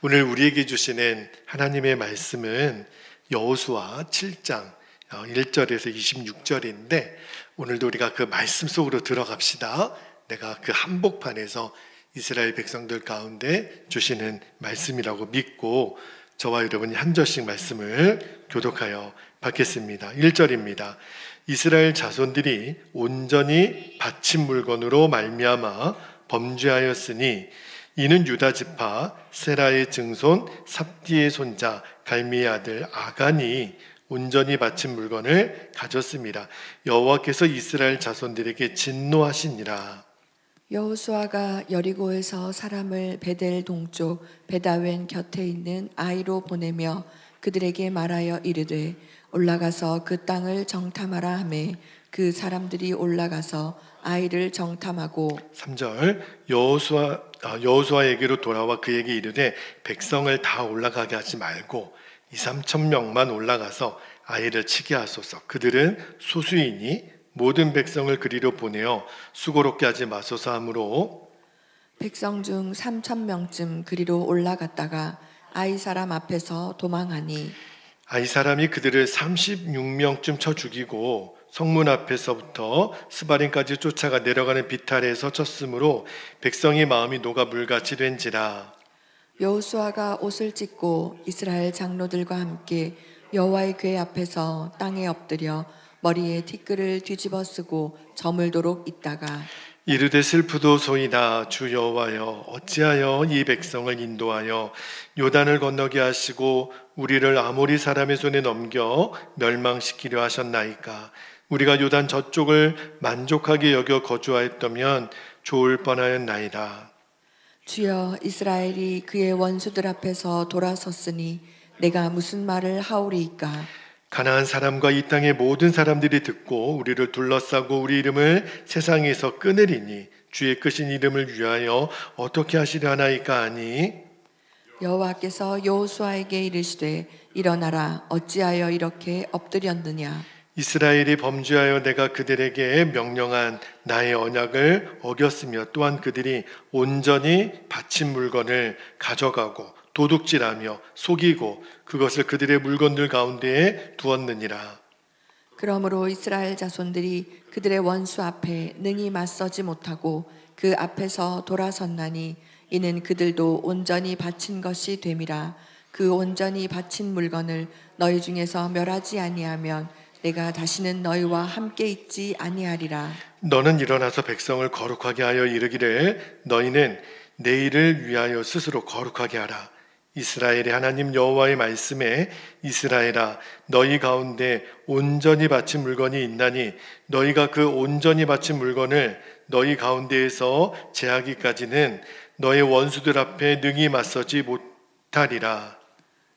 오늘 우리에게 주시는 하나님의 말씀은 여호수아 7장 1절에서 26절인데 오늘도 우리가 그 말씀 속으로 들어갑시다. 내가 그 한복판에서 이스라엘 백성들 가운데 주시는 말씀이라고 믿고 저와 여러분이 한 절씩 말씀을 교독하여 받겠습니다. 1절입니다. 이스라엘 자손들이 온전히 바친 물건으로 말미암아 범죄하였으니 이는 유다 지파 세라의 증손 삽디의 손자 갈미의 아들 아간이 온전히 바친 물건을 가졌습니다. 여호와께서 이스라엘 자손들에게 진노하시니라. 여호수아가 여리고에서 사람을 베델 동쪽 베다웬 곁에 있는 아이로 보내며 그들에게 말하여 이르되 올라가서 그 땅을 정탐하라 하매 그 사람들이 올라가서 아이를 정탐하고 3절 여호수아에게로 돌아와 그에게 이르되 백성을 다 올라가게 하지 말고 2-3천 명만 올라가서 아이를 치게 하소서. 그들은 소수이니 모든 백성을 그리로 보내어 수고롭게 하지 마소서 하므로 백성 중 3천 명쯤 그리로 올라갔다가 아이 사람 앞에서 도망하니 아이 사람이 그들을 36명쯤 쳐 죽이고 성문 앞에서부터 스바림까지 쫓아가 내려가는 비탈에서 쳤으므로 백성의 마음이 녹아 물같이 된지라. 여호수아가 옷을 찢고 이스라엘 장로들과 함께 여호와의 궤 앞에서 땅에 엎드려 머리에 티끌을 뒤집어 쓰고 저물도록 있다가 이르되 슬프도소이다. 주 여호와여 어찌하여 이 백성을 인도하여 요단을 건너게 하시고 우리를 아모리 사람의 손에 넘겨 멸망시키려 하셨나이까. 우리가 요단 저쪽을 만족하게 여겨 거주하였다면 좋을 뻔하였나이다. 주여 이스라엘이 그의 원수들 앞에서 돌아섰으니 내가 무슨 말을 하오리이까. 가나안 사람과 이 땅의 모든 사람들이 듣고 우리를 둘러싸고 우리 이름을 세상에서 끊으리니 주의 크신 이름을 위하여 어떻게 하시려 하나이까 하니 여호와께서 여호수아에게 이르시되 일어나라 어찌하여 이렇게 엎드렸느냐. 이스라엘이 범죄하여 내가 그들에게 명령한 나의 언약을 어겼으며 또한 그들이 온전히 바친 물건을 가져가고 도둑질하며 속이고 그것을 그들의 물건들 가운데에 두었느니라. 그러므로 이스라엘 자손들이 그들의 원수 앞에 능히 맞서지 못하고 그 앞에서 돌아섰나니 이는 그들도 온전히 바친 것이 됨이라. 그 온전히 바친 물건을 너희 중에서 멸하지 아니하면 내가 다시는 너희와 함께 있지 아니하리라. 너는 일어나서 백성을 거룩하게 하여 이르기를 너희는 내일을 위하여 스스로 거룩하게 하라. 이스라엘의 하나님 여호와의 말씀에 이스라엘아 너희 가운데 온전히 바친 물건이 있나니 너희가 그 온전히 바친 물건을 너희 가운데에서 제하기까지는 너의 원수들 앞에 능히 맞서지 못하리라.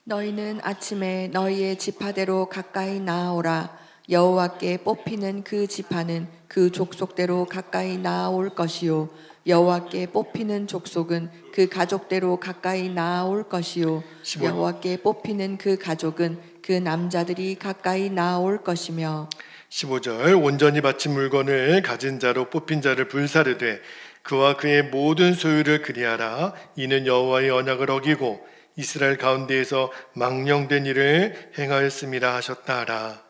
너희는 아침에 너희의 지파대로 가까이 나아오라. 여호와께 뽑히는 그 지파는 그 족속대로 가까이 나아올 것이요 여호와께 뽑히는 족속은 그 가족대로 가까이 나아올 것이요 15. 여호와께 뽑히는 그 가족은 그 남자들이 가까이 나아올 것이며 15절 온전히 바친 물건을 가진 자로 뽑힌 자를 불사르되 그와 그의 모든 소유를 그리하라. 이는 여호와의 언약을 어기고 이스라엘 가운데에서 망령된 일을 행하였음이라 하셨다 하라.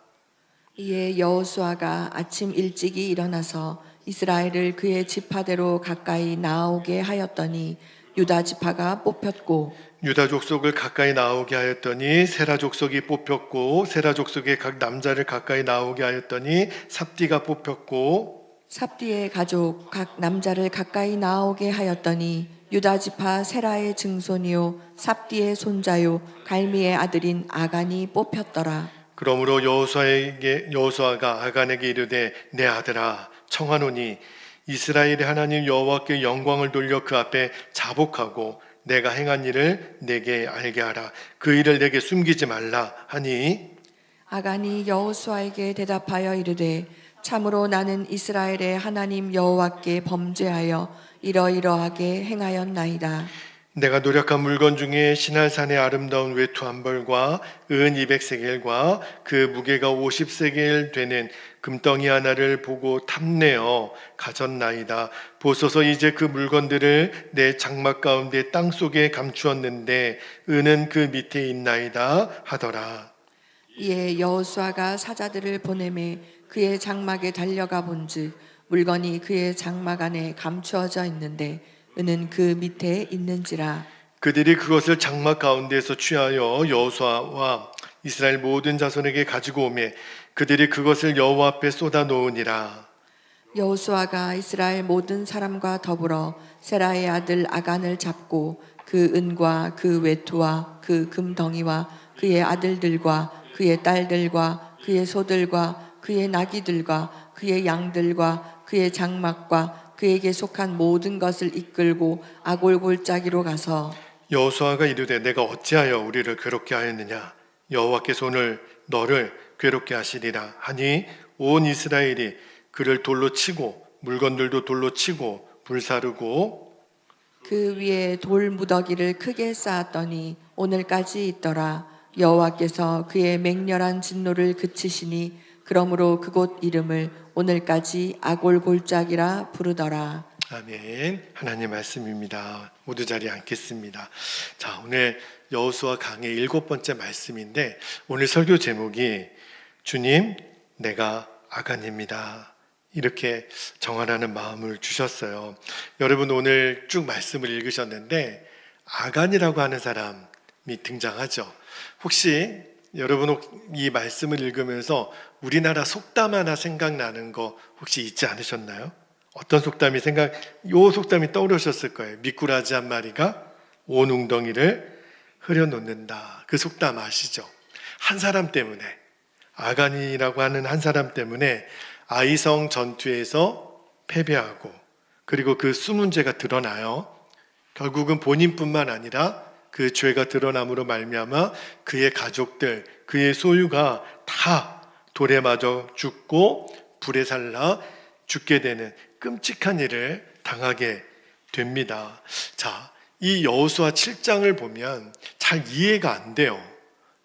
이에 여호수아가 아침 일찍이 일어나서 이스라엘을 그의 지파대로 가까이 나아오게 하였더니 유다 지파가 뽑혔고 유다 족속을 가까이 나오게 하였더니 세라 족속이 뽑혔고 세라 족속의 각 남자를 가까이 나오게 하였더니 삽디가 뽑혔고 삽디의 가족 각 남자를 가까이 나오게 하였더니 유다 지파 세라의 증손이요 삽디의 손자요 갈미의 아들인 아간이 뽑혔더라. 그러므로 여호수아가 아간에게 이르되 내 아들아 청하노니 이스라엘의 하나님 여호와께 영광을 돌려 그 앞에 자복하고 내가 행한 일을 내게 알게 하라. 그 일을 내게 숨기지 말라 하니 아간이 여호수아에게 대답하여 이르되 참으로 나는 이스라엘의 하나님 여호와께 범죄하여 이러이러하게 행하였나이다. 내가 노력한 물건 중에 시날산의 아름다운 외투 한 벌과 은 200세겔과 그 무게가 50세겔 되는 금덩이 하나를 보고 탐내어 가졌나이다. 보소서 이제 그 물건들을 내 장막 가운데 땅속에 감추었는데 은은 그 밑에 있나이다 하더라. 이에 여호수아가 사자들을 보내매 그의 장막에 달려가 본즉 물건이 그의 장막 안에 감추어져 있는데 은은 그 밑에 있는지라. 그들이 그것을 장막 가운데에서 취하여 여호수아와 이스라엘 모든 자손에게 가지고 오매 그들이 그것을 여호와 앞에 쏟아 놓으니라. 여호수아가 이스라엘 모든 사람과 더불어 세라의 아들 아간을 잡고 그 은과 그 외투와 그 금덩이와 그의 아들들과 그의 딸들과 그의 소들과 그의 나귀들과 그의 양들과 그의 장막과 그에게 속한 모든 것을 이끌고 아골 골짜기로 가서 여호수아가 이르되 내가 어찌하여 우리를 괴롭게 하였느냐 여호와께서 오늘 너를 괴롭게 하시리라 하니 온 이스라엘이 그를 돌로 치고 물건들도 돌로 치고 불사르고 그 위에 돌 무더기를 크게 쌓았더니 오늘까지 있더라. 여호와께서 그의 맹렬한 진노를 그치시니 그러므로 그곳 이름을 오늘까지 아골 골짜기라 부르더라. 아멘. 하나님 말씀입니다. 모두 자리에 앉겠습니다. 자, 오늘 여호수아 강의 7번째 말씀인데 오늘 설교 제목이 주님 내가 아간입니다. 이렇게 정하라는 마음을 주셨어요. 여러분 오늘 쭉 말씀을 읽으셨는데 아간이라고 하는 사람이 등장하죠. 혹시 여러분 이 말씀을 읽으면서 우리나라 속담 하나 생각나는 거 혹시 있지 않으셨나요? 어떤 속담이 요 속담이 떠오르셨을 거예요. 미꾸라지 한 마리가 온 웅덩이를 흐려놓는다. 그 속담 아시죠? 한 사람 때문에 아간이라고 하는 한 사람 때문에 아이성 전투에서 패배하고 그리고 그 수문제가 드러나요. 결국은 본인뿐만 아니라 그 죄가 드러남으로 말미암아 그의 가족들, 그의 소유가 다 돌에 맞아 죽고 불에 살라 죽게 되는 끔찍한 일을 당하게 됩니다. 자, 이 여호수아 7장을 보면 잘 이해가 안 돼요.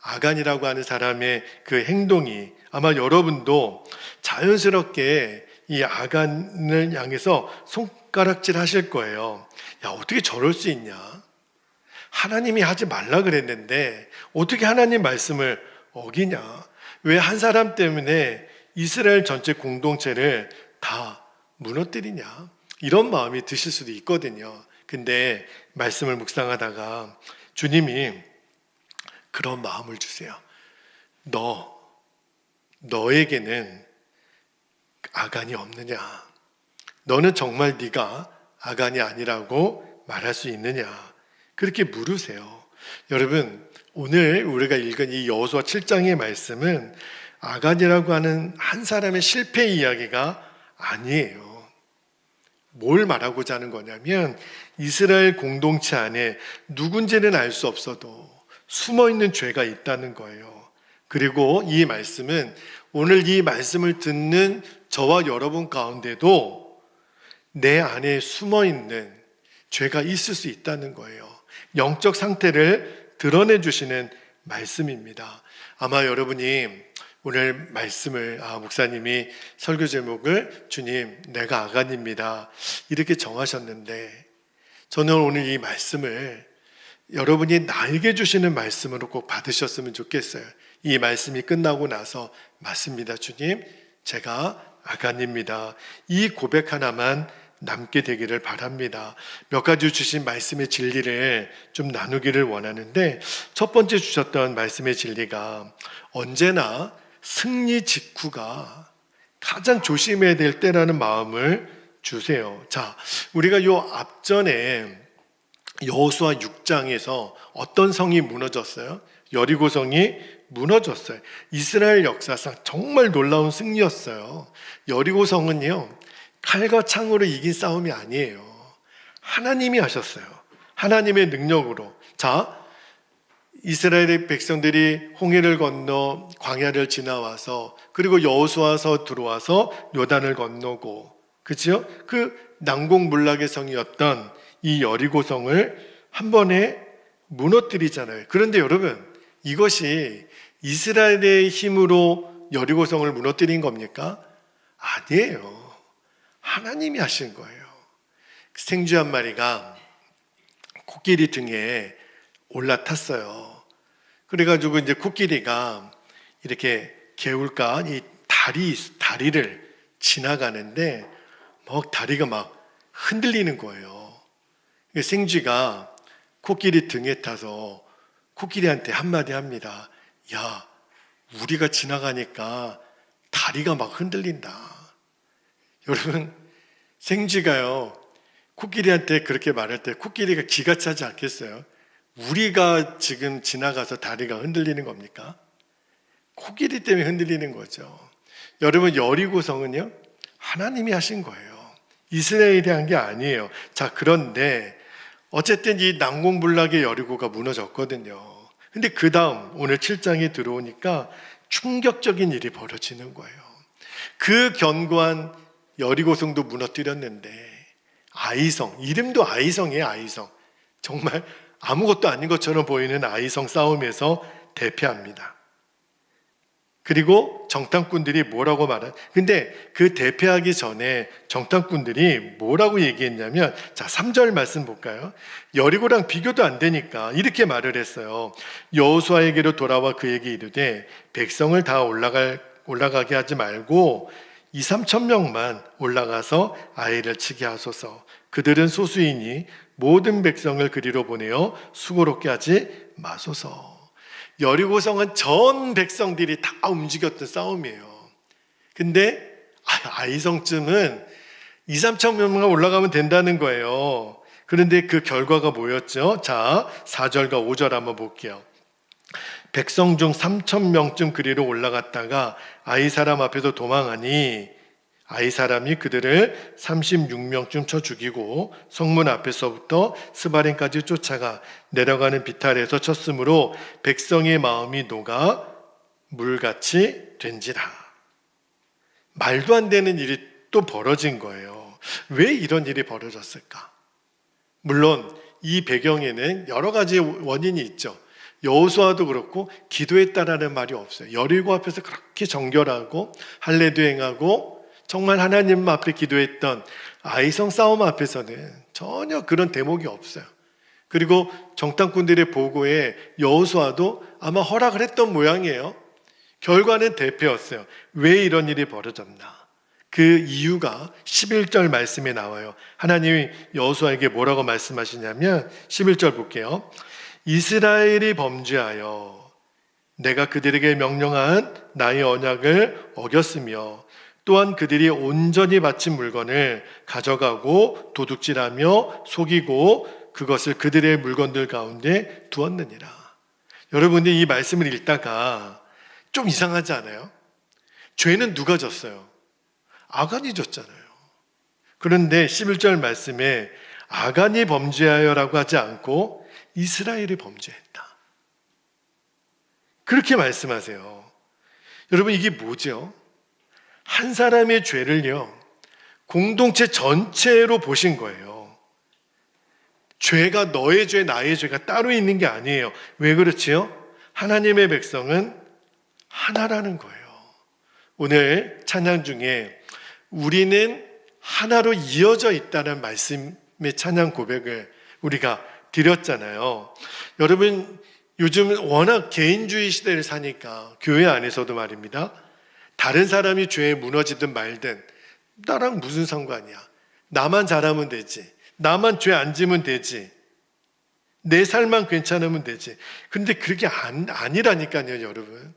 아간이라고 하는 사람의 그 행동이 아마 여러분도 자연스럽게 이 아간을 향해서 손가락질 하실 거예요. 야, 어떻게 저럴 수 있냐? 하나님이 하지 말라 그랬는데 어떻게 하나님 말씀을 어기냐? 왜 한 사람 때문에 이스라엘 전체 공동체를 다 무너뜨리냐? 이런 마음이 드실 수도 있거든요. 근데 말씀을 묵상하다가 주님이 그런 마음을 주세요. 너에게는 아간이 없느냐? 너는 정말 네가 아간이 아니라고 말할 수 있느냐? 그렇게 물으세요. 여러분 오늘 우리가 읽은 이 여호수아 7장의 말씀은 아간이라고 하는 한 사람의 실패 이야기가 아니에요. 뭘 말하고자 하는 거냐면 이스라엘 공동체 안에 누군지는 알 수 없어도 숨어있는 죄가 있다는 거예요. 그리고 이 말씀은 오늘 이 말씀을 듣는 저와 여러분 가운데도 내 안에 숨어있는 죄가 있을 수 있다는 거예요. 영적 상태를 드러내 주시는 말씀입니다. 아마 여러분이 오늘 말씀을 목사님이 설교 제목을 주님 내가 아간입니다 이렇게 정하셨는데 저는 오늘 이 말씀을 여러분이 나에게 주시는 말씀으로 꼭 받으셨으면 좋겠어요. 이 말씀이 끝나고 나서 맞습니다 주님 제가 아간입니다 이 고백 하나만 남게 되기를 바랍니다. 몇 가지 주신 말씀의 진리를 좀 나누기를 원하는데 첫 번째 주셨던 말씀의 진리가 언제나 승리 직후가 가장 조심해야 될 때라는 마음을 주세요. 자, 우리가 요 앞전에 여호수아 6장에서 어떤 성이 무너졌어요? 여리고 성이 무너졌어요. 이스라엘 역사상 정말 놀라운 승리였어요. 여리고 성은요 칼과 창으로 이긴 싸움이 아니에요. 하나님이 하셨어요. 하나님의 능력으로. 자, 이스라엘의 백성들이 홍해를 건너 광야를 지나와서 그리고 여호수아서 들어와서 요단을 건너고 그렇죠? 그 난공불락의 성이었던 이 여리고성을 한 번에 무너뜨리잖아요. 그런데 여러분, 이것이 이스라엘의 힘으로 여리고성을 무너뜨린 겁니까? 아니에요. 하나님이 하신 거예요. 생쥐 한 마리가 코끼리 등에 올라탔어요. 그래가지고 이제 코끼리가 이렇게 개울가 이 다리를 지나가는데 다리가 막 흔들리는 거예요. 생쥐가 코끼리 등에 타서 코끼리한테 한마디 합니다. 야, 우리가 지나가니까 다리가 막 흔들린다. 여러분, 생쥐가요, 코끼리한테 그렇게 말할 때 코끼리가 기가 차지 않겠어요? 우리가 지금 지나가서 다리가 흔들리는 겁니까? 코끼리 때문에 흔들리는 거죠. 여러분, 여리고성은요, 하나님이 하신 거예요. 이스라엘이 한 게 아니에요. 자, 그런데 어쨌든 이 난공불락의 여리고가 무너졌거든요. 근데 그 다음 오늘 7장에 들어오니까 충격적인 일이 벌어지는 거예요. 그 견고한 여리고성도 무너뜨렸는데 아이성, 이름도 아이성이에요. 아이성. 정말 아무것도 아닌 것처럼 보이는 아이성 싸움에서 대패합니다. 그리고 정탐꾼들이 뭐라고 근데 그 대패하기 전에 정탐꾼들이 뭐라고 얘기했냐면, 자, 3절 말씀 볼까요? 여리고랑 비교도 안 되니까 이렇게 말을 했어요. 여호수아에게로 돌아와 그에게 이르되 백성을 다 올라가게 하지 말고 2-3천 명만 올라가서 아이를 치게 하소서. 그들은 소수이니 모든 백성을 그리로 보내어 수고롭게 하지 마소서. 여리고성은 전 백성들이 다 움직였던 싸움이에요. 근데 아이성쯤은 2-3천 명만 올라가면 된다는 거예요. 그런데 그 결과가 뭐였죠? 자, 4절과 5절 한번 볼게요. 백성 중 3천 명쯤 그리로 올라갔다가 아이 사람 앞에서 도망하니 아이 사람이 그들을 36명쯤 쳐 죽이고 성문 앞에서부터 스바림까지 쫓아가 내려가는 비탈에서 쳤으므로 백성의 마음이 녹아 물같이 된지라. 말도 안 되는 일이 또 벌어진 거예요. 왜 이런 일이 벌어졌을까? 물론 이 배경에는 여러 가지 원인이 있죠. 여호수아도 그렇고 기도했다라는 말이 없어요. 여리고 앞에서 그렇게 정결하고 할례도 행하고 정말 하나님 앞에 기도했던 아이성 싸움 앞에서는 전혀 그런 대목이 없어요. 그리고 정탐꾼들의 보고에 여호수아도 아마 허락을 했던 모양이에요. 결과는 대패였어요. 왜 이런 일이 벌어졌나? 그 이유가 11절 말씀에 나와요. 하나님이 여호수아에게 뭐라고 말씀하시냐면 11절 볼게요. 이스라엘이 범죄하여 내가 그들에게 명령한 나의 언약을 어겼으며 또한 그들이 온전히 바친 물건을 가져가고 도둑질하며 속이고 그것을 그들의 물건들 가운데 두었느니라. 여러분이 이 말씀을 읽다가 좀 이상하지 않아요? 죄는 누가 졌어요? 아간이 졌잖아요. 그런데 11절 말씀에 아간이 범죄하여라고 하지 않고 이스라엘이 범죄했다. 그렇게 말씀하세요. 여러분, 이게 뭐죠? 한 사람의 죄를요, 공동체 전체로 보신 거예요. 죄가 너의 죄, 나의 죄가 따로 있는 게 아니에요. 왜 그렇지요? 하나님의 백성은 하나라는 거예요. 오늘 찬양 중에 우리는 하나로 이어져 있다는 말씀의 찬양 고백을 우리가 드렸잖아요. 여러분, 요즘 워낙 개인주의 시대를 사니까 교회 안에서도 말입니다. 다른 사람이 죄에 무너지든 말든 나랑 무슨 상관이야. 나만 잘하면 되지. 나만 죄 안 지면 되지. 내 삶만 괜찮으면 되지. 그런데 그게 아니라니까요, 여러분.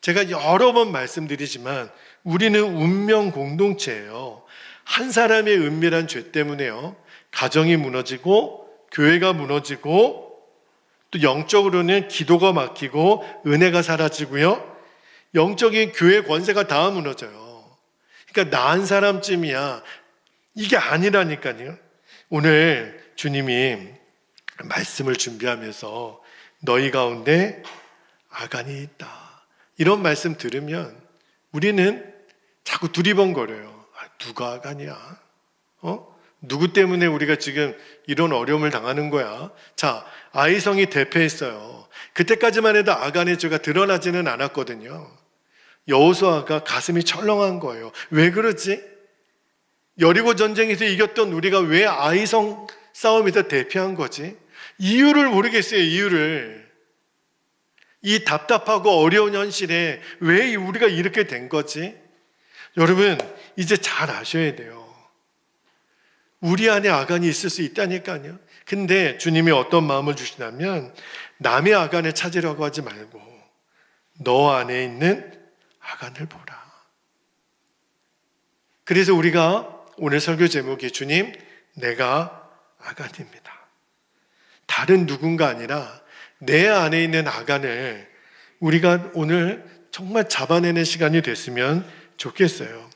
제가 여러 번 말씀드리지만 우리는 운명 공동체예요. 한 사람의 은밀한 죄 때문에요, 가정이 무너지고 교회가 무너지고 또 영적으로는 기도가 막히고 은혜가 사라지고요, 영적인 교회 권세가 다 무너져요. 그러니까 나 한 사람쯤이야, 이게 아니라니까요. 오늘 주님이 말씀을 준비하면서 너희 가운데 아간이 있다, 이런 말씀 들으면 우리는 자꾸 두리번거려요. 누가 아간이야? 누구 때문에 우리가 지금 이런 어려움을 당하는 거야? 자, 아이성이 대패했어요. 그때까지만 해도 아간의 죄가 드러나지는 않았거든요. 여호수아가 가슴이 철렁한 거예요. 왜 그러지? 여리고 전쟁에서 이겼던 우리가 왜 아이성 싸움에서 대패한 거지? 이유를 모르겠어요. 이유를. 이 답답하고 어려운 현실에 왜 우리가 이렇게 된 거지? 여러분, 이제 잘 아셔야 돼요. 우리 안에 아간이 있을 수 있다니까요. 근데 주님이 어떤 마음을 주시냐면 남의 아간을 찾으려고 하지 말고 너 안에 있는 아간을 보라. 그래서 우리가 오늘 설교 제목이 주님, 내가 아간입니다. 다른 누군가 아니라 내 안에 있는 아간을 우리가 오늘 정말 잡아내는 시간이 됐으면 좋겠어요.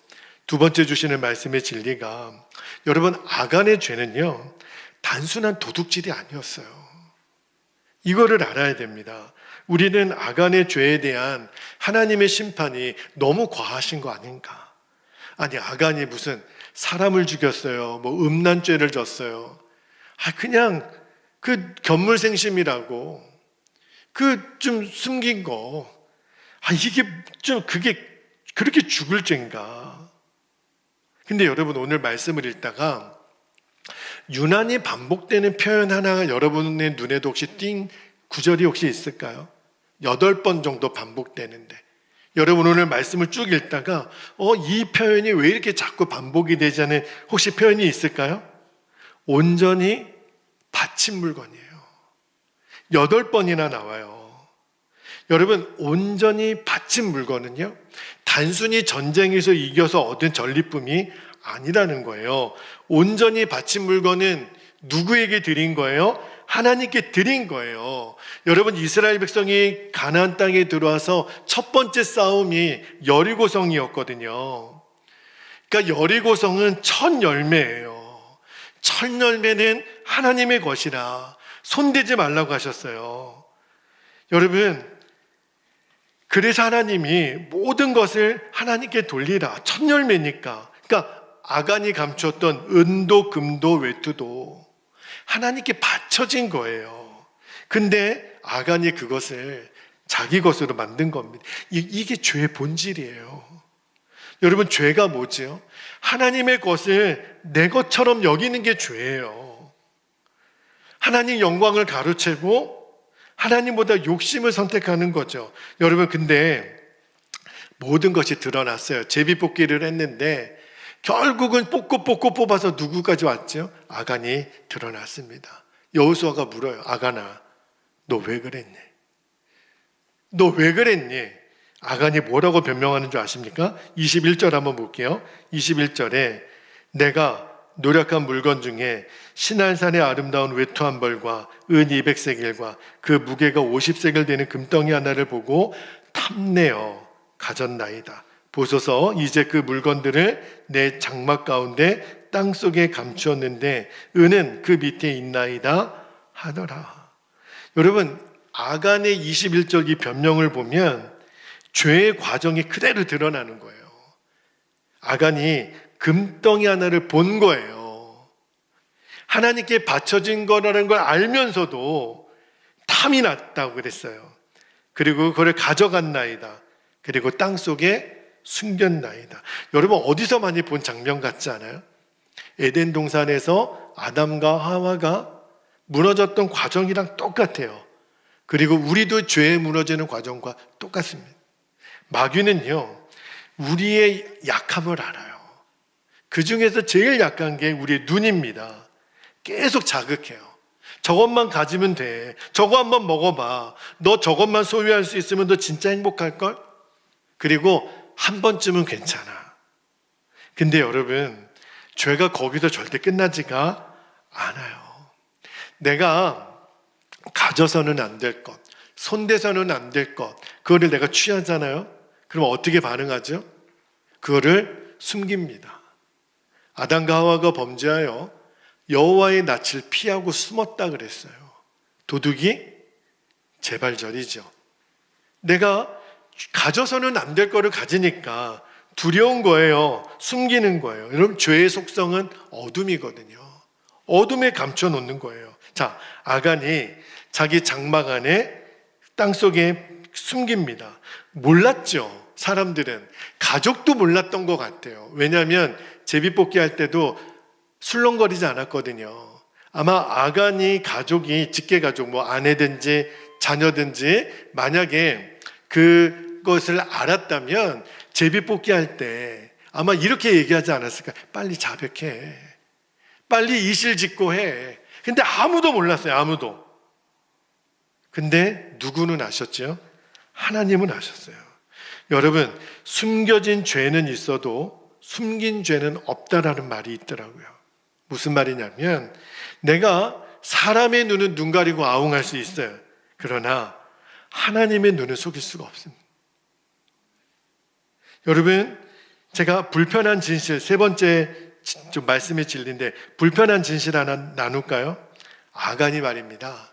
두 번째 주시는 말씀의 진리가, 여러분, 아간의 죄는요, 단순한 도둑질이 아니었어요. 이거를 알아야 됩니다. 우리는 아간의 죄에 대한 하나님의 심판이 너무 과하신 거 아닌가? 아니, 아간이 무슨 사람을 죽였어요, 뭐 음란죄를 졌어요. 그냥 그 견물생심이라고 그 좀 숨긴 거, 이게 좀 그게 그렇게 죽을 죄인가? 근데 여러분, 오늘 말씀을 읽다가 유난히 반복되는 표현 하나가 여러분의 눈에도 혹시 띈 구절이 혹시 있을까요? 8번 정도 반복되는데, 여러분 오늘 말씀을 쭉 읽다가 이 표현이 왜 이렇게 자꾸 반복이 되지 않은 혹시 표현이 있을까요? 온전히 바친 물건이에요. 8번이나 나와요. 여러분, 온전히 바친 물건은요, 단순히 전쟁에서 이겨서 얻은 전리품이 아니라는 거예요. 온전히 바친 물건은 누구에게 드린 거예요? 하나님께 드린 거예요. 여러분, 이스라엘 백성이 가나안 땅에 들어와서 첫 번째 싸움이 여리고성이었거든요. 그러니까 여리고성은 첫 열매예요. 첫 열매는 하나님의 것이라 손대지 말라고 하셨어요. 여러분, 그래서 하나님이 모든 것을 하나님께 돌리라. 첫 열매니까. 그러니까 아간이 감추었던 은도, 금도, 외투도 하나님께 바쳐진 거예요. 근데 아간이 그것을 자기 것으로 만든 겁니다. 이게 죄의 본질이에요. 여러분, 죄가 뭐지요? 하나님의 것을 내 것처럼 여기는 게 죄예요. 하나님 영광을 가로채고 하나님보다 욕심을 선택하는 거죠. 여러분, 근데 모든 것이 드러났어요. 제비뽑기를 했는데 결국은 뽑고 뽑아서 누구까지 왔죠? 아간이 드러났습니다. 여호수아가 물어요. 아간아, 너 왜 그랬니? 너 왜 그랬니? 아간이 뭐라고 변명하는 줄 아십니까? 21절 한번 볼게요. 21절에 내가 노력한 물건 중에 시날산의 아름다운 외투 한 벌과 은 200세겔과 그 무게가 50세겔 되는 금덩이 하나를 보고 탐내어 가졌나이다. 보소서, 이제 그 물건들을 내 장막 가운데 땅속에 감추었는데 은은 그 밑에 있나이다 하더라. 여러분, 아간의 21절 이 변명을 보면 죄의 과정이 그대로 드러나는 거예요. 아간이 금덩이 하나를 본 거예요. 하나님께 바쳐진 거라는 걸 알면서도 탐이 났다고 그랬어요. 그리고 그걸 가져갔나이다. 그리고 땅속에 숨겼나이다. 여러분, 어디서 많이 본 장면 같지 않아요? 에덴 동산에서 아담과 하와가 무너졌던 과정이랑 똑같아요. 그리고 우리도 죄에 무너지는 과정과 똑같습니다. 마귀는요, 우리의 약함을 알아요. 그 중에서 제일 약한 게 우리의 눈입니다. 계속 자극해요. 저것만 가지면 돼. 저거 한번 먹어봐. 너 저것만 소유할 수 있으면 너 진짜 행복할걸? 그리고 한 번쯤은 괜찮아. 근데 여러분, 죄가 거기서 절대 끝나지가 않아요. 내가 가져서는 안 될 것, 손대서는 안 될 것, 그거를 내가 취하잖아요. 그럼 어떻게 반응하죠? 그거를 숨깁니다. 아담과 하와가 범죄하여 여호와의 낯을 피하고 숨었다 그랬어요. 도둑이 재발절이죠. 내가 가져서는 안 될 거를 가지니까 두려운 거예요. 숨기는 거예요. 여러분, 죄의 속성은 어둠이거든요. 어둠에 감춰놓는 거예요. 자, 아간이 자기 장막 안에 땅속에 숨깁니다. 몰랐죠. 사람들은. 가족도 몰랐던 것 같아요. 왜냐하면 제비뽑기 할 때도 술렁거리지 않았거든요. 아마 아간이 가족이, 직계가족, 뭐 아내든지 자녀든지 만약에 그것을 알았다면 제비뽑기 할 때 아마 이렇게 얘기하지 않았을까? 빨리 자백해. 빨리 이실 짓고 해. 근데 아무도 몰랐어요. 아무도. 근데 누구는 아셨죠? 하나님은 아셨어요. 여러분, 숨겨진 죄는 있어도 숨긴 죄는 없다라는 말이 있더라고요. 무슨 말이냐면, 내가 사람의 눈은 눈 가리고 아웅할 수 있어요. 그러나 하나님의 눈을 속일 수가 없습니다. 여러분, 제가 불편한 진실, 세 번째 좀 말씀의 진리인데, 불편한 진실 하나 나눌까요? 아간이 말입니다.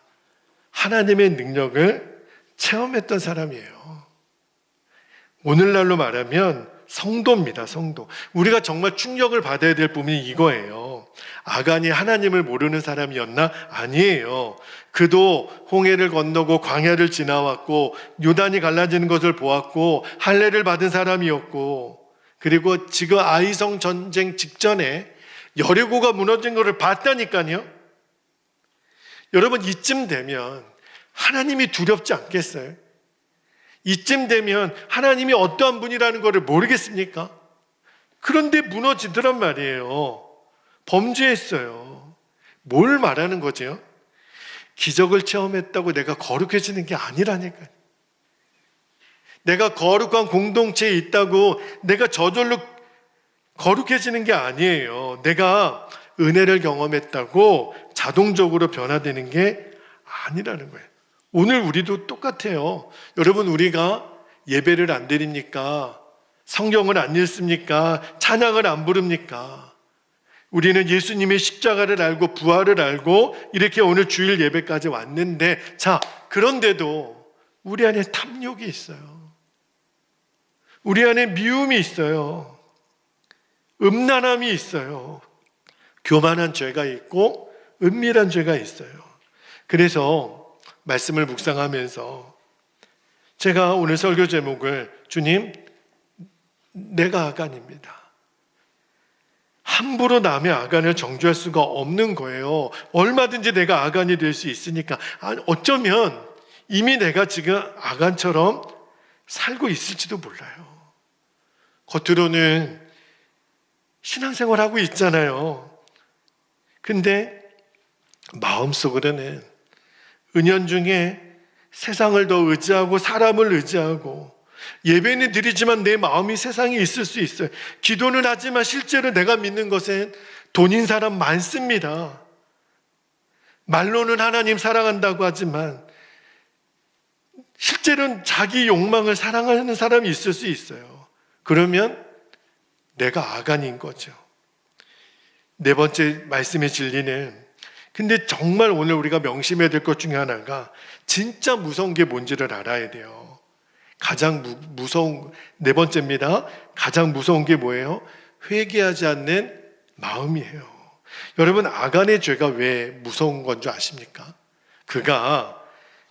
하나님의 능력을 체험했던 사람이에요. 오늘날로 말하면 성도입니다. 성도. 우리가 정말 충격을 받아야 될 부분이 이거예요. 아간이 하나님을 모르는 사람이었나? 아니에요. 그도 홍해를 건너고 광야를 지나왔고 요단이 갈라지는 것을 보았고 할례를 받은 사람이었고, 그리고 지금 아이성 전쟁 직전에 여리고가 무너진 것을 봤다니까요. 여러분, 이쯤 되면 하나님이 두렵지 않겠어요? 이쯤 되면 하나님이 어떠한 분이라는 것을 모르겠습니까? 그런데 무너지더란 말이에요. 범죄했어요. 뭘 말하는 거죠? 기적을 체험했다고 내가 거룩해지는 게 아니라니까요. 내가 거룩한 공동체에 있다고 내가 저절로 거룩해지는 게 아니에요. 내가 은혜를 경험했다고 자동적으로 변화되는 게 아니라는 거예요. 오늘 우리도 똑같아요. 여러분, 우리가 예배를 안 드립니까? 성경을 안 읽습니까? 찬양을 안 부릅니까? 우리는 예수님의 십자가를 알고 부활을 알고 이렇게 오늘 주일 예배까지 왔는데, 자, 그런데도 우리 안에 탐욕이 있어요. 우리 안에 미움이 있어요. 음란함이 있어요. 교만한 죄가 있고 은밀한 죄가 있어요. 그래서 말씀을 묵상하면서 제가 오늘 설교 제목을, 주님, 내가 아간입니다. 함부로 남의 아간을 정죄할 수가 없는 거예요. 얼마든지 내가 아간이 될 수 있으니까. 어쩌면 이미 내가 지금 아간처럼 살고 있을지도 몰라요. 겉으로는 신앙생활하고 있잖아요. 근데 마음속으로는 은연중에 세상을 더 의지하고 사람을 의지하고, 예배는 드리지만 내 마음이 세상에 있을 수 있어요. 기도는 하지만 실제로 내가 믿는 것은 돈인 사람 많습니다. 말로는 하나님 사랑한다고 하지만 실제로는 자기 욕망을 사랑하는 사람이 있을 수 있어요. 그러면 내가 아간인 거죠. 네 번째 말씀의 진리는, 근데 정말 오늘 우리가 명심해야 될 것 중에 하나가 진짜 무서운 게 뭔지를 알아야 돼요. 가장 무서운, 네 번째입니다. 가장 무서운 게 뭐예요? 회개하지 않는 마음이에요. 여러분, 아간의 죄가 왜 무서운 건 줄 아십니까? 그가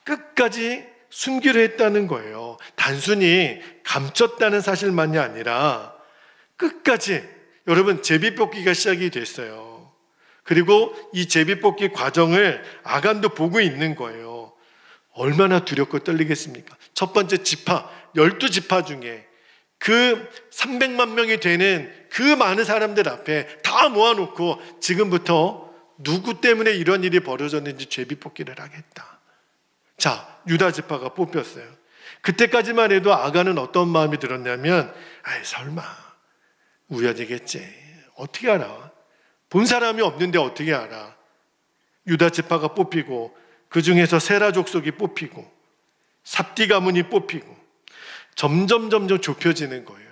끝까지 숨기려 했다는 거예요. 단순히 감췄다는 사실만이 아니라 끝까지, 여러분, 제비뽑기가 시작이 됐어요. 그리고 이 제비뽑기 과정을 아간도 보고 있는 거예요. 얼마나 두렵고 떨리겠습니까? 첫 번째 지파, 12지파 중에 그 300만 명이 되는 그 많은 사람들 앞에 다 모아놓고 지금부터 누구 때문에 이런 일이 벌어졌는지 제비뽑기를 하겠다. 자, 유다 지파가 뽑혔어요. 그때까지만 해도 아간은 어떤 마음이 들었냐면, 아이, 설마 우연이겠지. 어떻게 알아? 본 사람이 없는데 어떻게 알아? 유다 지파가 뽑히고, 그 중에서 세라 족속이 뽑히고, 삽디 가문이 뽑히고, 점점 좁혀지는 거예요.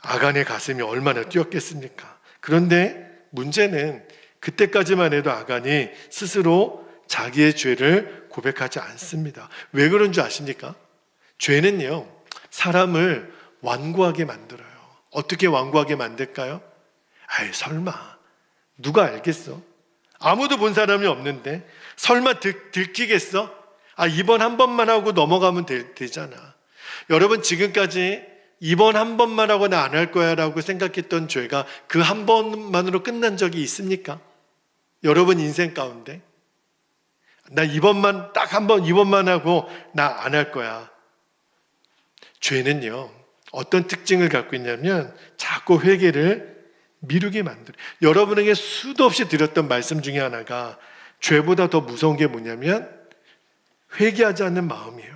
아간의 가슴이 얼마나 뛰었겠습니까? 그런데 문제는 그때까지만 해도 아간이 스스로 자기의 죄를 고백하지 않습니다. 왜 그런 줄 아십니까? 죄는요, 사람을 완고하게 만들어요. 어떻게 완고하게 만들까요? 아이, 설마 누가 알겠어? 아무도 본 사람이 없는데 설마 들키겠어? 이번 한 번만 하고 넘어가면 되잖아. 여러분, 지금까지 이번 한 번만 하고 나 안 할 거야 라고 생각했던 죄가 그 한 번만으로 끝난 적이 있습니까? 여러분 인생 가운데 나 이번만, 딱 한 번, 이번만 하고 나 안 할 거야. 죄는요, 어떤 특징을 갖고 있냐면 자꾸 회개를 미루게 만들어요. 여러분에게 수도 없이 드렸던 말씀 중에 하나가 죄보다 더 무서운 게 뭐냐면 회개하지 않는 마음이에요.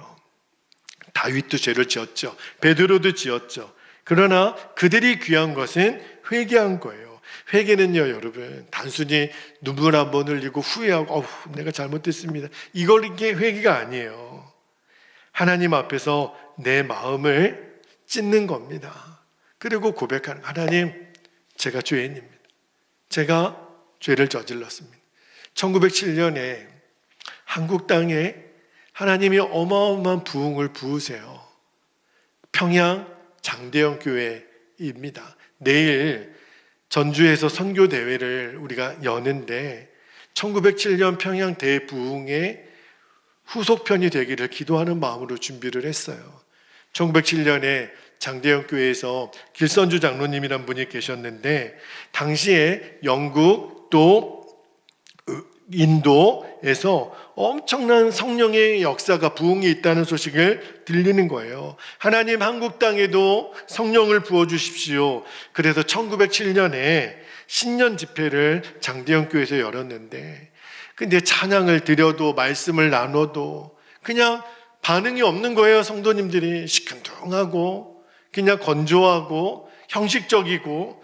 다윗도 죄를 지었죠. 베드로도 지었죠. 그러나 그들이 귀한 것은 회개한 거예요. 회개는요, 여러분, 단순히 눈물 한 번 흘리고 후회하고 내가 잘못했습니다, 이게 회개가 아니에요. 하나님 앞에서 내 마음을 찢는 겁니다. 그리고 고백하는, 하나님, 제가 죄인입니다. 제가 죄를 저질렀습니다. 1907년에 한국 땅에 하나님이 어마어마한 부흥을 부으세요. 평양 장대영 교회입니다. 내일 전주에서 선교 대회를 우리가 여는데 1907년 평양 대부흥의 후속편이 되기를 기도하는 마음으로 준비를 했어요. 1907년에 장대영 교회에서 길선주 장로님이란 분이 계셨는데 당시에 영국 또 인도에서 엄청난 성령의 역사가 부흥이 있다는 소식을 들리는 거예요. 하나님, 한국 땅에도 성령을 부어주십시오. 그래서 1907년에 신년 집회를 장대영 교회에서 열었는데, 근데 찬양을 드려도 말씀을 나눠도 그냥 반응이 없는 거예요. 성도님들이 시큰둥하고 그냥 건조하고 형식적이고,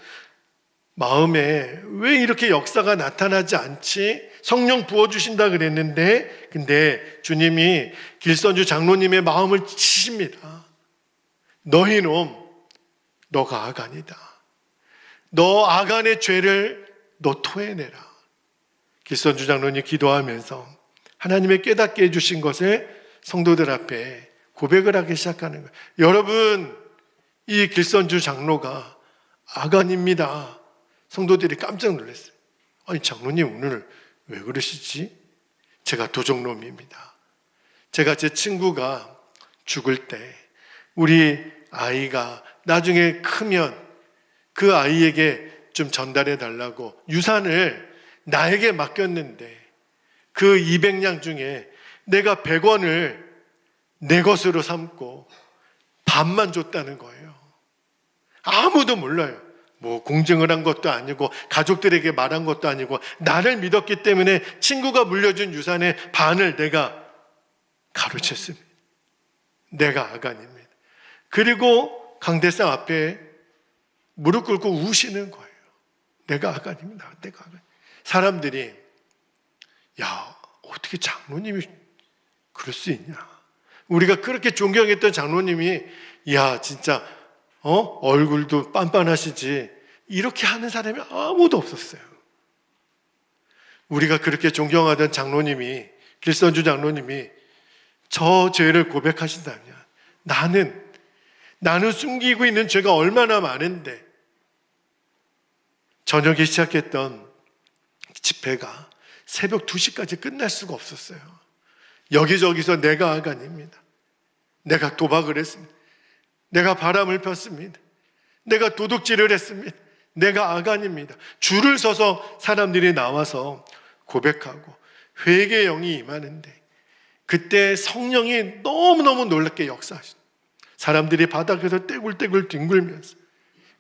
마음에 왜 이렇게 역사가 나타나지 않지? 성령 부어주신다 그랬는데, 근데 주님이 길선주 장로님의 마음을 치십니다. 너희 놈, 너가 아간이다. 너 아간의 죄를 너 토해내라. 길선주 장로님 기도하면서 하나님의 깨닫게 해주신 것을 성도들 앞에 고백을 하기 시작하는 거예요. 여러분, 이 길선주 장로가 아간입니다. 성도들이 깜짝 놀랐어요. 아니, 장로님 오늘 왜 그러시지? 제가 도적놈입니다. 제가 제 친구가 죽을 때 우리 아이가 나중에 크면 그 아이에게 좀 전달해 달라고 유산을 나에게 맡겼는데 그 200냥 중에 내가 100원을 내 것으로 삼고 반만 줬다는 거예요. 아무도 몰라요. 뭐 공증을 한 것도 아니고 가족들에게 말한 것도 아니고 나를 믿었기 때문에 친구가 물려준 유산의 반을 내가 가로챘습니다. 내가 아간입니다. 그리고 강대상 앞에 무릎 꿇고 우시는 거예요. 내가 아간입니다. 내가 아간. 사람들이 야, 어떻게 장로님이 그럴 수 있냐? 우리가 그렇게 존경했던 장로님이 야, 진짜 얼굴도 빤빤하시지, 이렇게 하는 사람이 아무도 없었어요. 우리가 그렇게 존경하던 장로님이, 길선주 장로님이 저 죄를 고백하신다면 나는 숨기고 있는 죄가 얼마나 많은데, 저녁에 시작했던 집회가 새벽 2시까지 끝날 수가 없었어요. 여기저기서 내가 아간입니다. 내가 도박을 했습니다. 내가 바람을 폈습니다. 내가 도둑질을 했습니다. 내가 아간입니다. 줄을 서서 사람들이 나와서 고백하고 회개의 영이 임하는데, 그때 성령이 너무너무 놀랍게 역사하시죠. 사람들이 바닥에서 떼굴떼굴 뒹굴면서,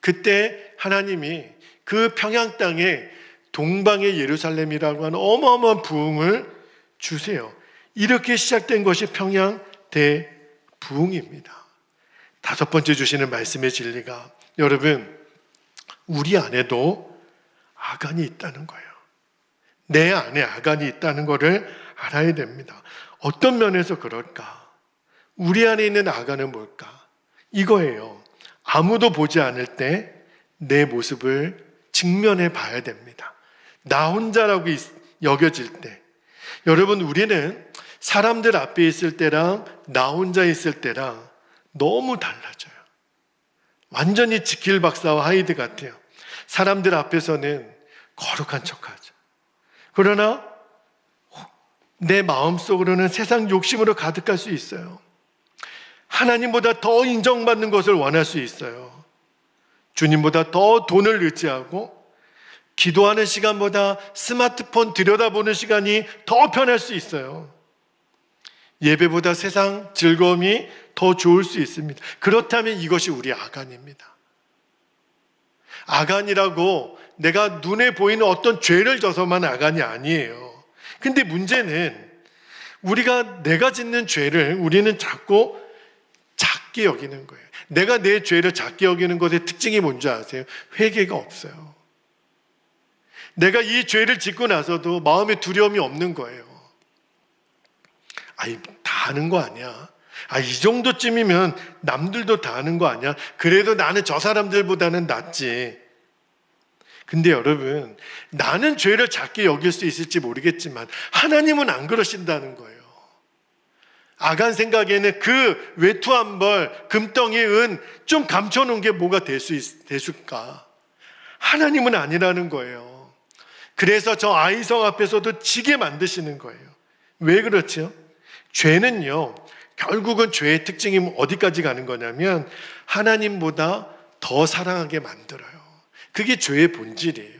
그때 하나님이 그 평양 땅에 동방의 예루살렘이라고 하는 어마어마한 부흥을 주세요. 이렇게 시작된 것이 평양 대부흥입니다. 5번째 주시는 말씀의 진리가, 여러분, 우리 안에도 아간이 있다는 거예요. 내 안에 아간이 있다는 것을 알아야 됩니다. 어떤 면에서 그럴까? 우리 안에 있는 아간은 뭘까? 이거예요. 아무도 보지 않을 때 내 모습을 직면해 봐야 됩니다. 나 혼자라고 여겨질 때. 여러분, 우리는 사람들 앞에 있을 때랑 나 혼자 있을 때랑 너무 달라져요. 완전히 지킬 박사와 하이드 같아요. 사람들 앞에서는 거룩한 척하죠. 그러나 내 마음속으로는 세상 욕심으로 가득할 수 있어요. 하나님보다 더 인정받는 것을 원할 수 있어요. 주님보다 더 돈을 의지하고 기도하는 시간보다 스마트폰 들여다보는 시간이 더 편할 수 있어요. 예배보다 세상 즐거움이 더 좋을 수 있습니다. 그렇다면 이것이 우리 아간입니다. 아간이라고 내가 눈에 보이는 어떤 죄를 져서만 아간이 아니에요. 근데 문제는 내가 짓는 죄를 우리는 자꾸 작게 여기는 거예요. 내가 내 죄를 작게 여기는 것의 특징이 뭔지 아세요? 회개가 없어요. 내가 이 죄를 짓고 나서도 마음에 두려움이 없는 거예요. 다 아는 거 아니야? 이 정도쯤이면 남들도 다 아는 거 아니야? 그래도 나는 저 사람들보다는 낫지. 근데 여러분, 나는 죄를 작게 여길 수 있을지 모르겠지만 하나님은 안 그러신다는 거예요. 아간 생각에는 그 외투 한 벌, 금덩이 은 좀 감춰놓은 게 뭐가 됐을까? 하나님은 아니라는 거예요. 그래서 저 아이성 앞에서도 지게 만드시는 거예요. 왜 그렇죠? 죄는요, 결국은 죄의 특징이 어디까지 가는 거냐면 하나님보다 더 사랑하게 만들어요. 그게 죄의 본질이에요.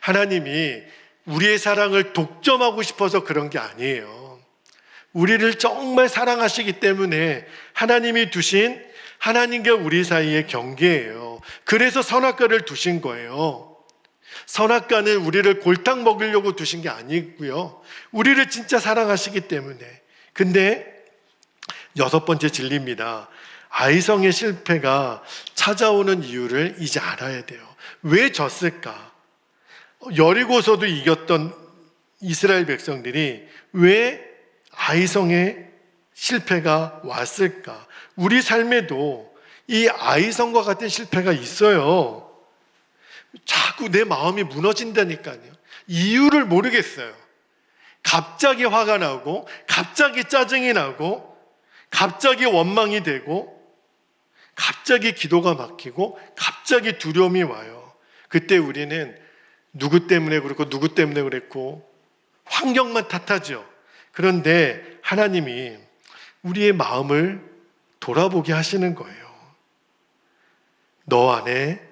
하나님이 우리의 사랑을 독점하고 싶어서 그런 게 아니에요. 우리를 정말 사랑하시기 때문에 하나님이 두신 하나님과 우리 사이의 경계예요. 그래서 선악과를 두신 거예요. 선악과는 우리를 골탕 먹이려고 두신 게 아니고요. 우리를 진짜 사랑하시기 때문에. 근데 6번째 진리입니다. 아이성의 실패가 찾아오는 이유를 이제 알아야 돼요. 왜 졌을까? 여리고서도 이겼던 이스라엘 백성들이 왜 아이성의 실패가 왔을까? 우리 삶에도 이 아이성과 같은 실패가 있어요. 자꾸 내 마음이 무너진다니까요. 이유를 모르겠어요. 갑자기 화가 나고, 갑자기 짜증이 나고, 갑자기 원망이 되고, 갑자기 기도가 막히고, 갑자기 두려움이 와요. 그때 우리는 누구 때문에 그랬고, 누구 때문에 그랬고, 환경만 탓하죠. 그런데 하나님이 우리의 마음을 돌아보게 하시는 거예요. 너 안에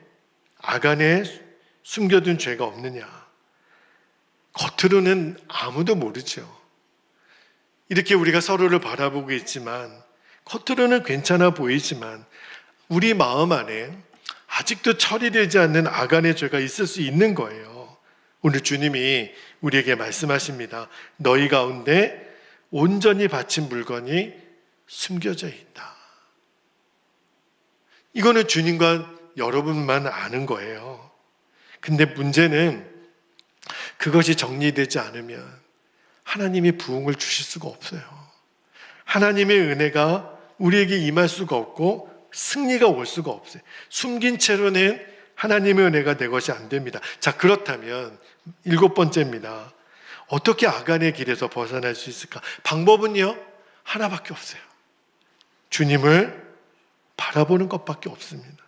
아간에 숨겨둔 죄가 없느냐? 겉으로는 아무도 모르죠. 이렇게 우리가 서로를 바라보고 있지만, 겉으로는 괜찮아 보이지만 우리 마음 안에 아직도 처리되지 않는 아간의 죄가 있을 수 있는 거예요. 오늘 주님이 우리에게 말씀하십니다. 너희 가운데 온전히 바친 물건이 숨겨져 있다. 이거는 주님과 여러분만 아는 거예요. 근데 문제는 그것이 정리되지 않으면 하나님이 부흥을 주실 수가 없어요. 하나님의 은혜가 우리에게 임할 수가 없고 승리가 올 수가 없어요. 숨긴 채로는 하나님의 은혜가 내 것이 안 됩니다. 자, 그렇다면 7번째입니다. 어떻게 아간의 길에서 벗어날 수 있을까? 방법은요, 하나밖에 없어요. 주님을 바라보는 것밖에 없습니다.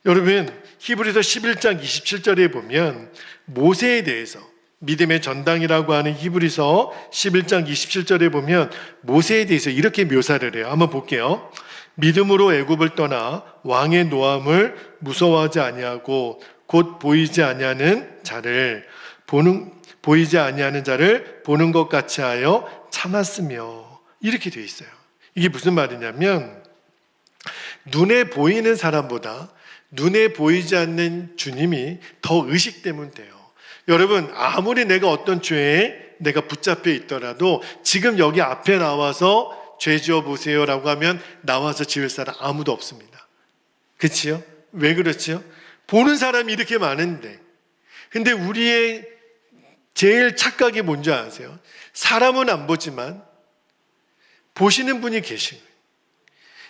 여러분, 히브리서 11장 27절에 보면 모세에 대해서, 믿음의 전당이라고 하는 히브리서 11장 27절에 보면 모세에 대해서 이렇게 묘사를 해요. 한번 볼게요. 믿음으로 애굽을 떠나 왕의 노함을 무서워하지 아니하고 곧 보이지 아니하는 자를 보는 것 같이 하여 참았으며, 이렇게 되어 있어요. 이게 무슨 말이냐면 눈에 보이는 사람보다 눈에 보이지 않는 주님이 더 의식되면 돼요. 여러분, 아무리 내가 어떤 죄에 내가 붙잡혀 있더라도 지금 여기 앞에 나와서 죄 지어 보세요라고 하면 나와서 지을 사람 아무도 없습니다. 그렇지요? 왜 그렇지요? 보는 사람이 이렇게 많은데. 근데 우리의 제일 착각이 뭔지 아세요? 사람은 안 보지만 보시는 분이 계신 거예요.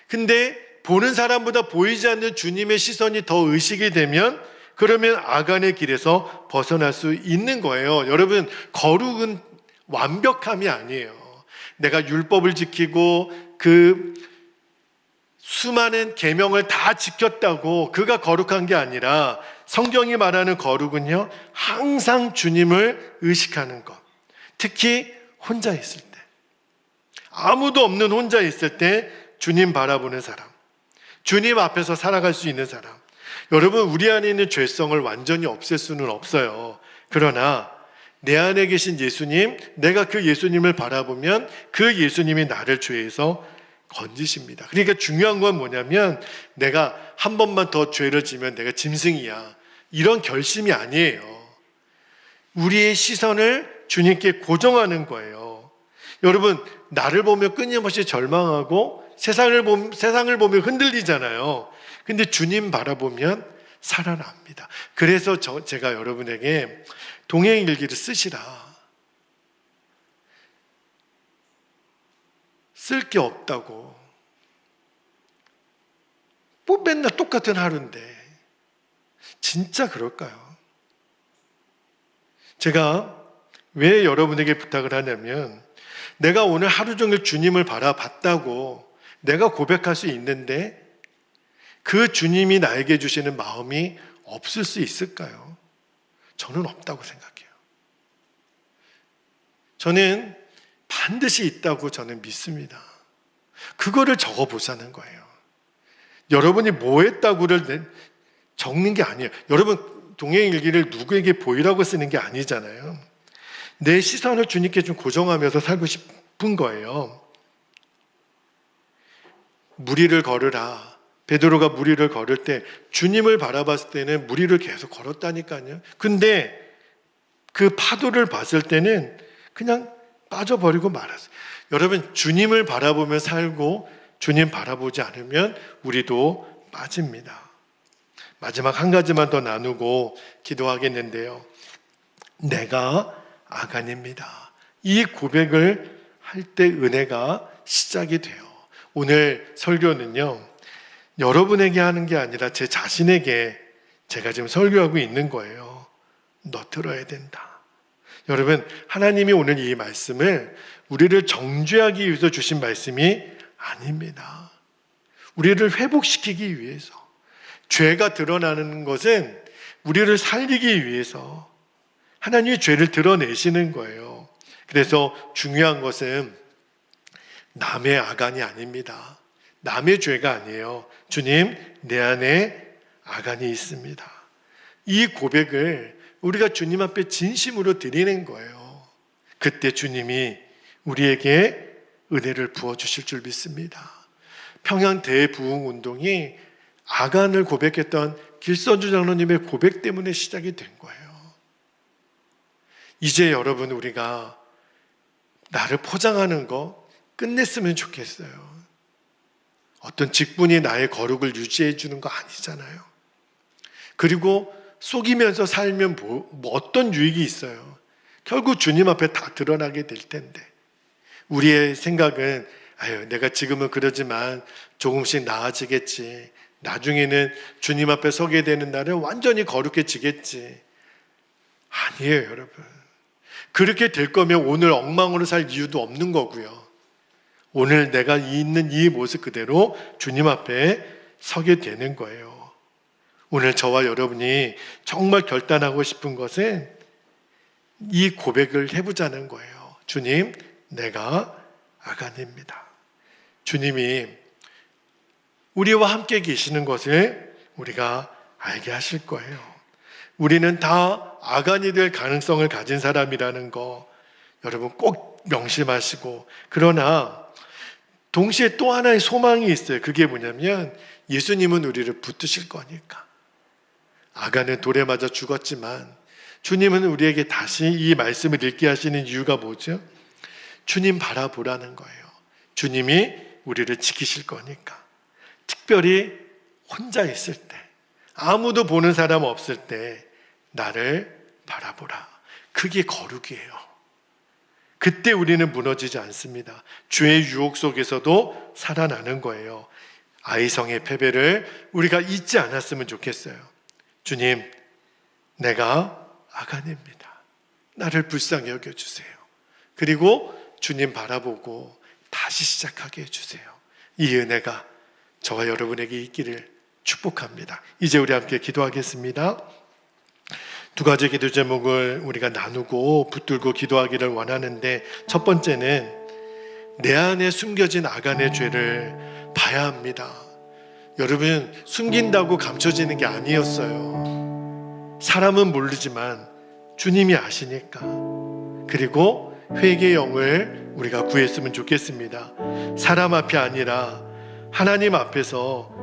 근데 보는 사람보다 보이지 않는 주님의 시선이 더 의식이 되면 그러면 아간의 길에서 벗어날 수 있는 거예요. 여러분, 거룩은 완벽함이 아니에요. 내가 율법을 지키고 그 수많은 계명을 다 지켰다고 그가 거룩한 게 아니라 성경이 말하는 거룩은요, 항상 주님을 의식하는 것. 특히 혼자 있을 때, 아무도 없는 혼자 있을 때 주님 바라보는 사람, 주님 앞에서 살아갈 수 있는 사람. 여러분, 우리 안에 있는 죄성을 완전히 없앨 수는 없어요. 그러나 내 안에 계신 예수님, 내가 그 예수님을 바라보면 그 예수님이 나를 죄에서 건지십니다. 그러니까 중요한 건 뭐냐면, 내가 한 번만 더 죄를 지면 내가 짐승이야, 이런 결심이 아니에요. 우리의 시선을 주님께 고정하는 거예요. 여러분, 나를 보며 끊임없이 절망하고 세상을 보며 흔들리잖아요. 근데 주님 바라보면 살아납니다. 그래서 제가 여러분에게 동행일기를 쓰시라. 쓸 게 없다고. 뭐 맨날 똑같은 하루인데 진짜 그럴까요? 제가 왜 여러분에게 부탁을 하냐면, 내가 오늘 하루 종일 주님을 바라봤다고 내가 고백할 수 있는데 그 주님이 나에게 주시는 마음이 없을 수 있을까요? 저는 없다고 생각해요. 저는 반드시 있다고 저는 믿습니다. 그거를 적어보자는 거예요. 여러분이 뭐 했다고를 적는 게 아니에요. 여러분, 동행일기를 누구에게 보이라고 쓰는 게 아니잖아요. 내 시선을 주님께 좀 고정하면서 살고 싶은 거예요. 무리를 걸으라. 베드로가 무리를 걸을 때 주님을 바라봤을 때는 무리를 계속 걸었다니까요. 근데 그 파도를 봤을 때는 그냥 빠져버리고 말았어요. 여러분, 주님을 바라보며 살고 주님 바라보지 않으면 우리도 빠집니다. 마지막 한 가지만 더 나누고 기도하겠는데요. 내가 아간입니다. 이 고백을 할 때 은혜가 시작이 돼요. 오늘 설교는요, 여러분에게 하는 게 아니라 제 자신에게 제가 지금 설교하고 있는 거예요. 너 들어야 된다. 여러분, 하나님이 오늘 이 말씀을 우리를 정죄하기 위해서 주신 말씀이 아닙니다. 우리를 회복시키기 위해서. 죄가 드러나는 것은 우리를 살리기 위해서 하나님이 죄를 드러내시는 거예요. 그래서 중요한 것은 남의 아간이 아닙니다. 남의 죄가 아니에요. 주님, 내 안에 아간이 있습니다. 이 고백을 우리가 주님 앞에 진심으로 드리는 거예요. 그때 주님이 우리에게 은혜를 부어주실 줄 믿습니다. 평양 대부흥운동이 아간을 고백했던 길선주 장로님의 고백 때문에 시작이 된 거예요. 이제 여러분, 우리가 나를 포장하는 거 끝냈으면 좋겠어요. 어떤 직분이 나의 거룩을 유지해 주는 거 아니잖아요. 그리고 속이면서 살면 뭐 어떤 유익이 있어요? 결국 주님 앞에 다 드러나게 될 텐데, 우리의 생각은 내가 지금은 그러지만 조금씩 나아지겠지, 나중에는 주님 앞에 서게 되는 날은 완전히 거룩해지겠지. 아니에요, 여러분. 그렇게 될 거면 오늘 엉망으로 살 이유도 없는 거고요. 오늘 내가 있는 이 모습 그대로 주님 앞에 서게 되는 거예요. 오늘 저와 여러분이 정말 결단하고 싶은 것은 이 고백을 해보자는 거예요. 주님, 내가 아간입니다. 주님이 우리와 함께 계시는 것을 우리가 알게 하실 거예요. 우리는 다 아간이 될 가능성을 가진 사람이라는 거 여러분 꼭 명심하시고, 그러나 동시에 또 하나의 소망이 있어요. 그게 뭐냐면 예수님은 우리를 붙드실 거니까. 아간은 돌에 맞아 죽었지만 주님은 우리에게 다시 이 말씀을 읽게 하시는 이유가 뭐죠? 주님 바라보라는 거예요. 주님이 우리를 지키실 거니까. 특별히 혼자 있을 때, 아무도 보는 사람 없을 때 나를 바라보라. 그게 거룩이에요. 그때 우리는 무너지지 않습니다. 죄의 유혹 속에서도 살아나는 거예요. 아이성의 패배를 우리가 잊지 않았으면 좋겠어요. 주님, 내가 아간입니다. 나를 불쌍히 여겨주세요. 그리고 주님 바라보고 다시 시작하게 해주세요. 이 은혜가 저와 여러분에게 있기를 축복합니다. 이제 우리 함께 기도하겠습니다. 두 가지 기도 제목을 우리가 나누고 붙들고 기도하기를 원하는데, 첫 번째는 내 안에 숨겨진 아간의 죄를 봐야 합니다. 여러분, 숨긴다고 감춰지는 게 아니었어요. 사람은 모르지만 주님이 아시니까. 그리고 회개의 영을 우리가 구했으면 좋겠습니다. 사람 앞이 아니라 하나님 앞에서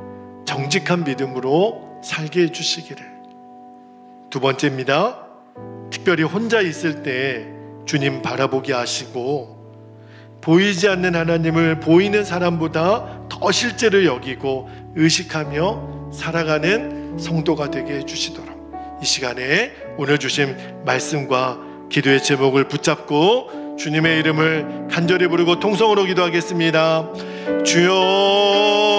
정직한 믿음으로 살게 해주시기를. 두 번째입니다. 특별히 혼자 있을 때 주님 바라보게 하시고, 보이지 않는 하나님을 보이는 사람보다 더 실제로 여기고 의식하며 살아가는 성도가 되게 해주시도록, 이 시간에 오늘 주신 말씀과 기도의 제목을 붙잡고 주님의 이름을 간절히 부르고 통성으로 기도하겠습니다. 주여